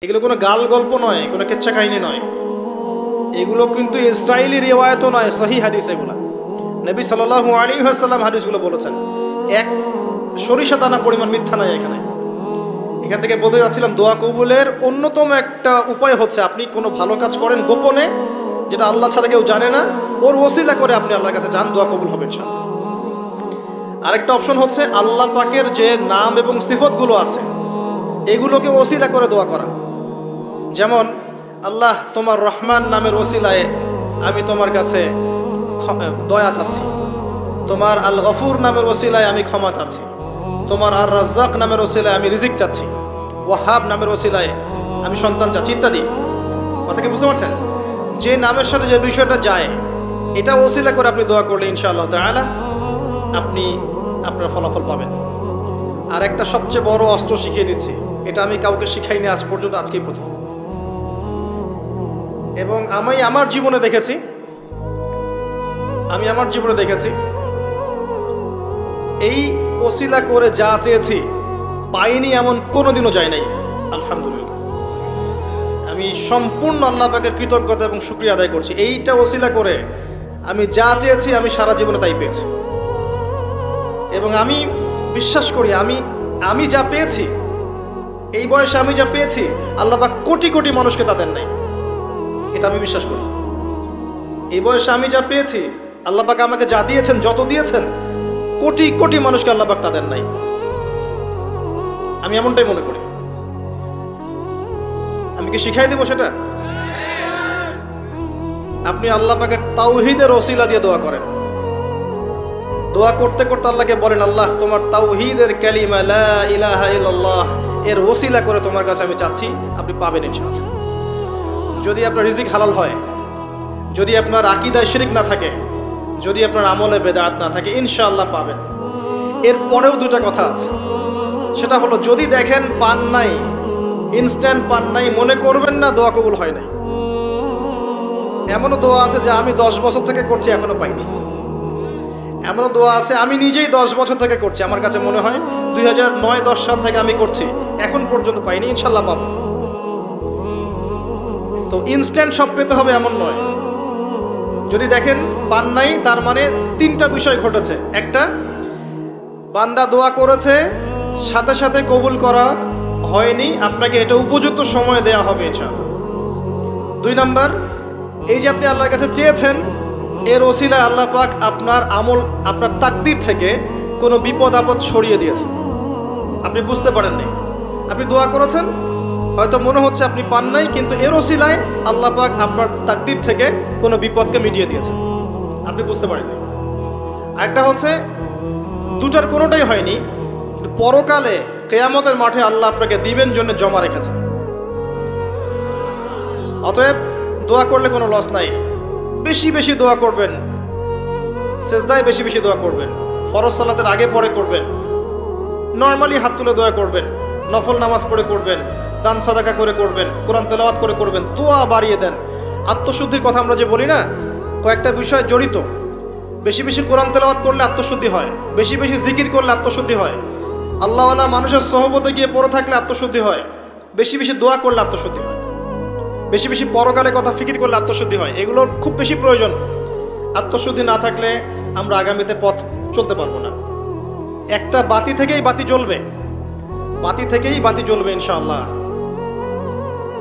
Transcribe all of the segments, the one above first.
এগুলো কোনো গাল গল্প নয়, কোনো কেচ্ছা কাহিনী নয়, এগুলো কিন্তু ইসরায়েলি রিওয়ায়াতও নয়, সহিহ হাদিস এগুলা। নবী সাল্লাল্লাহু আলাইহি ওয়াসাল্লাম হাদিসগুলো বলেছেন, এক সরিষা দানা পরিমাণ মিথ্যা নাই এখানে। এখান থেকে বলতে যাচ্ছিলাম, দোয়া কবুলের অন্যতম একটা উপায় হচ্ছে আপনি কোনো ভালো কাজ করেন গোপনে, যেটা আল্লাহ ছাড়া কেউ জানে না, ওর ওসিলা করে আপনি আল্লাহর কাছে যান, দোয়া কবুল হবে ইনশাআল্লাহ। আরেকটা অপশন হচ্ছে আল্লাহ পাকের যে নাম এবং সিফতগুলো আছে এগুলোকে ওসিলা করে দোয়া করা। যেমন আল্লাহ তোমার রহমান নামের ওসিলায় আমি তোমার কাছে দয়া চাচ্ছি, তোমার আল গফুর নামের ওসিলায় আমি ক্ষমা চাচ্ছি, তোমার আর রাজ্জাক নামের ওসিলায় আমি রিজিক চাচ্ছি, ওয়াহাব নামের ওসিলায় আমি সন্তান চাচ্ছি, ইত্যাদি। কথা কি বুঝতে পারছেন? যে নামের সাথে যে বিষয়টা যায় এটা ওসিলা করে আপনি দোয়া করলে ইনশাআল্লাহ তাআলা আপনি আপনার ফলাফল পাবেন। আর একটা সবচেয়ে বড় অস্ত্র শিখিয়ে দিচ্ছি, এটা আমি কাউকে শিখাইনি আজ পর্যন্ত, আজকেই প্রথম। এবং আমি আমার জীবনে দেখেছি এই ওসিলা করে যা চেয়েছি পাইনি এমন কোনোদিনও যায় নাই, আলহামদুলিল্লাহ। আমি সম্পূর্ণ আল্লাহ পাকের কৃতজ্ঞতা এবং শুকরিয়া আদায় করছি। এইটা ওসিলা করে আমি যা চেয়েছি আমি সারা জীবনে তাই পেয়েছি। এবং আমি বিশ্বাস করি আমি যা পেয়েছি, এই বয়সে আমি যা পেয়েছি আল্লাহ পাক কোটি কোটি মানুষকে তা দেন নাই, এটা আমি বিশ্বাস করি। এই বয়সে আমি যা পেয়েছি আল্লাহ পাক আমাকে যা দিয়েছেন, যত দিয়েছেন, কোটি কোটি মানুষকে আল্লাহ পাক তা দেন নাই, আমি এমনটাই মনে করি। আমি কি শিখাই দেব সেটা? আপনি আল্লাহ পাকের তাওহীদের ওসিলা দিয়ে দোয়া করেন। দোয়া করতে করতে আল্লাহকে বলেন, আল্লাহ তোমার তাওহীদের কালিমা লা ইলাহা ইল্লাল্লাহ এর ওসিলা করে তোমার কাছে আমি চাচ্ছি, আপনি পাবেন ইনশাআল্লাহ। যদি আপনার রিজিক হালাল হয়, যদি আপনার আকীদায় শিরক না থাকে, যদি আপনার আমলে বেদাত না থাকে, ইনশাআল্লাহ পাবেন। এরপরেও দুটা কথা আছে, সেটা হলো যদি দেখেন পান নাই, ইনস্ট্যান্ট পান নাই, মনে করবেন না দোয়া কবুল হয় নাই। এমনও দোয়া আছে যে আমি 10 বছর থেকে করছি এখনো পাইনি। এমনও দোয়া আছে আমি নিজেই 10 বছর থেকে করছি, আমার কাছে মনে হয় 2009-10 সাল থেকে আমি করছি, এখন পর্যন্ত পাইনি, ইনশাআল্লাহ পাবো। তো ইনস্ট্যান্ট সব পেতে হবে এমন নয়। যদি দেখেন পান নাই, তার মানে 3টা বিষয় ঘটেছে। একটা, বান্দা দোয়া করেছে, সাথে সাথে কবুল করা হয়নি, আপনাকে এটা উপযুক্ত সময় দেয়া হবে ইনশাআল্লাহ। 2 নাম্বার, এই যে আপনি আল্লাহর কাছে চেয়েছেন, এর ওসিলায় আল্লাহ পাক আপনার আমল, আপনার তাকদীর থেকে কোনো বিপদ আপদ সরিয়ে দিয়েছে, আপনি বুঝতে পারেননি। আপনি দোয়া করেছেন, হয়তো মনে হচ্ছে আপনি পান নাই, কিন্তু এর ওসিলায় আল্লাহ পাক আপনার তাকদীর থেকে কোনো বিপদকে মিটিয়ে দিয়েছে, আপনি বুঝতে পারেননি। আরেকটা হচ্ছে দুটার কোনোটাই হয়নি, পরকালে কিয়ামতের মাঠে আল্লাহ আপনাকে দিবেন জন্য জমা রেখেছে। অতএব দোয়া করলে কোনো লস নাই। বেশি বেশি দোয়া করবেন, সেজদায় বেশি বেশি দোয়া করবেন, ফরজ সালাতের আগে পরে করবেন, নরমালি হাত তুলে দোয়া করবেন, নফল নামাজ পড়ে করবেন, দান সাদাকা করে করবেন, কোরআন তেলাওয়াত করে করবেন, দোয়া বাড়িয়ে দেন। আত্মশুদ্ধির কথা আমরা যে বলি না, কয়েকটা বিষয় জড়িত। বেশি বেশি কোরআন তেলাওয়াত করলে আত্মশুদ্ধি হয়, বেশি বেশি জিকির করলে আত্মশুদ্ধি হয়, আল্লাহওয়ালা মানুষের সহবতে গিয়ে পড়ে থাকলে আত্মশুদ্ধি হয়, বেশি বেশি দোয়া করলে আত্মশুদ্ধি হয়, বেশি বেশি পরকালের কথা ফিকির করলে আত্মশুদ্ধি হয়। এগুলোর খুব বেশি প্রয়োজন। আত্মশুদ্ধি না থাকলে আমরা আগামীতে পথ চলতে পারবো না। একটা বাতি থেকেই বাতি জ্বলবে, বাতি থেকেই বাতি জ্বলবে ইনশাআল্লাহ।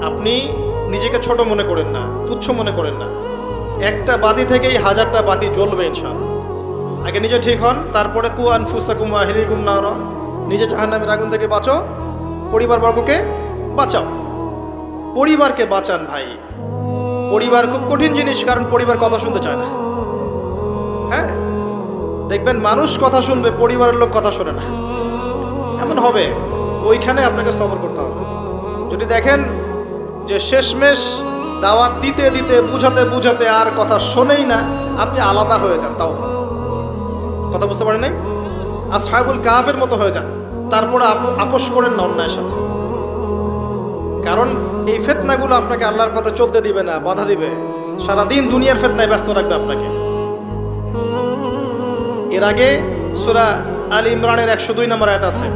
আপনি নিজেকে ছোট মনে করেন না, তুচ্ছ মনে করেন না, একটা বাতি থেকেই 1000টা বাতি জ্বলবে ইনশাআল্লাহ। আগে নিজে ঠিক হন, তারপরে কু আনফুসাকুম ওয়া আহলিকুম নারা, নিজে জাহান্নামের আগুন থেকে বাঁচো, পরিবারবর্গকে বাঁচাও। পরিবারকে বাঁচান ভাই। পরিবার খুব কঠিন জিনিস, কারণ পরিবার কথা শুনতে চায় না। হ্যাঁ, দেখবেন মানুষ কথা শুনবে, পরিবারের লোক কথা শোনে না, এমন হবে। ওইখানে আপনাকে সবর করতে হবে। যদি দেখেন যে শেষমেশ দাওয়াত দিতে দিতে বুঝাতে বুঝাতে আর কথা শোনেই না, আপনি আলাদা হয়ে যান, তাও কথা বুঝতে পারেন নাই, আসহাবুল কাহাফের মতো হয়ে যান, তারপরে আপোষ করেন না অন্যায়ের সাথে। কারণ এই ফিতনাগুলো আপনাকে আল্লাহর পথে চলতে দিবে না, বাধা দিবে, সারাদিন দুনিয়ার ফিতনায় ব্যস্ত রাখবে আপনাকে। এর আগে সূরা আল ইমরানের 102 নম্বর আয়াত আছে,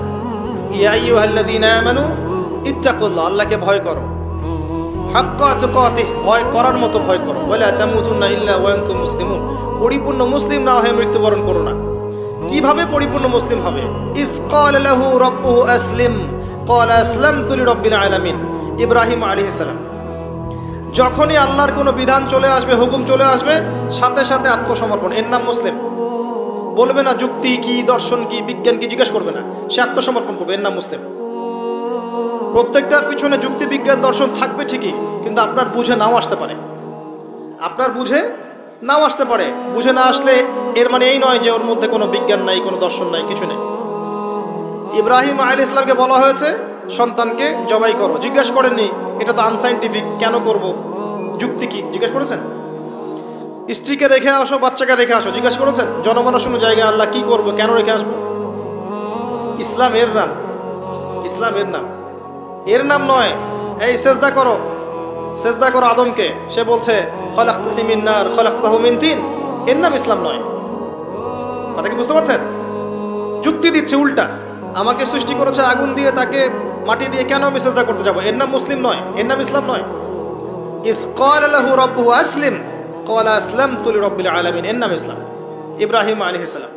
ইয়া আইয়ুহাল্লাযীনা আমানু ইত্তাকুল্লাহ, আল্লাহকে ভয় করো, হাক্কা তুকাতিহ, ভয় করার মতো ভয় করো, ওয়ালা তামুতুন্না ইল্লা ওয়া আনতুম মুসলিমুন, পরিপূর্ণ মুসলিম না হয়ে মৃত্যুবরণ করো না। কিভাবে পরিপূর্ণ মুসলিম হবে? ইয ক্বালা লাহু রাব্বুহু আসলিম ক্বালা আসলামতু লিরাব্বিল আলামিন, ইব্রাহিম আলাইহিস সালাম যখনই আল্লাহর কোনো বিধান চলে আসবে, হুকুম চলে আসবে, সাথে সাথে আত্মসমর্পণ, এর নাম মুসলিম। বলবে না যুক্তি কি, দর্শন কি, বিজ্ঞান কি, জিজ্ঞেস করবে না, সে আত্মসমর্পণ করবে, এর নাম মুসলিম। প্রত্যেকটার পিছনে যুক্তি, বিজ্ঞান, দর্শন থাকবে ঠিকই, কিন্তু আপনার বুঝে নাও আসতে পারে, আপনার বুঝে নাও আসতে পারে। বুঝে না আসলে এর মানে এই নয় যে ওর মধ্যে কোনো বিজ্ঞান নাই, কোনো দর্শন নাই, কিছু নেই। ইব্রাহিম আলাইহিস সালামকে বলা হয়েছে সন্তানকে জবাই করো, জিজ্ঞেস করেননি এটা তো আনসাইন্টিফিক, কেন করব, যুক্তি কি, জিজ্ঞেস করেছেন? স্ত্রীকে রেখে আসো, বাচ্চাকে রেখে আসো, জিজ্ঞেস করেছেন? জনমানসূন্য জায়গায় আল্লাহ কি করবো, কেন রেখে আসবো? ইসলাম এর নাম, ইসলাম এর নাম, এর নাম নয় এই সেজদা করো, সেজদা করো আদমকে, সে বলছে খলাকতানি মিন নার খলাকতাহু মিন তিন, এর নাম ইসলাম নয়। কথা কি বুঝতে পারছেন? যুক্তি দিচ্ছে উল্টা, আমাকে সৃষ্টি করেছে আগুন দিয়ে, তাকে মাটি দিয়ে, কেন আমি সেজদা করতে যাবো? এর নাম মুসলিম নয়, এর নাম ইসলাম নয়। ইয ক্বালা লাহু রাব্বুহু আসলিম ক্বালা আসলামতু লিরাব্বিল আলামিন, এর নাম ইসলাম। ইব্রাহিম আলাইহিস সালাম